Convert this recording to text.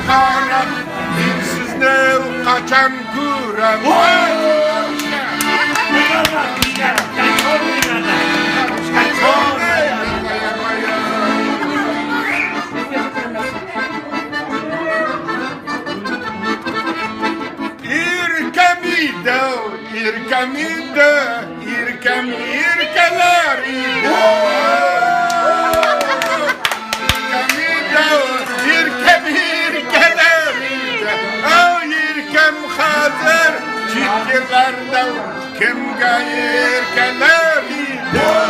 karam, dinsiz ne kaçan kurem. İrkemide, irkeler ide. İrkeler ide. O irkem hazır, çiftçilerde kimge irkeler ide.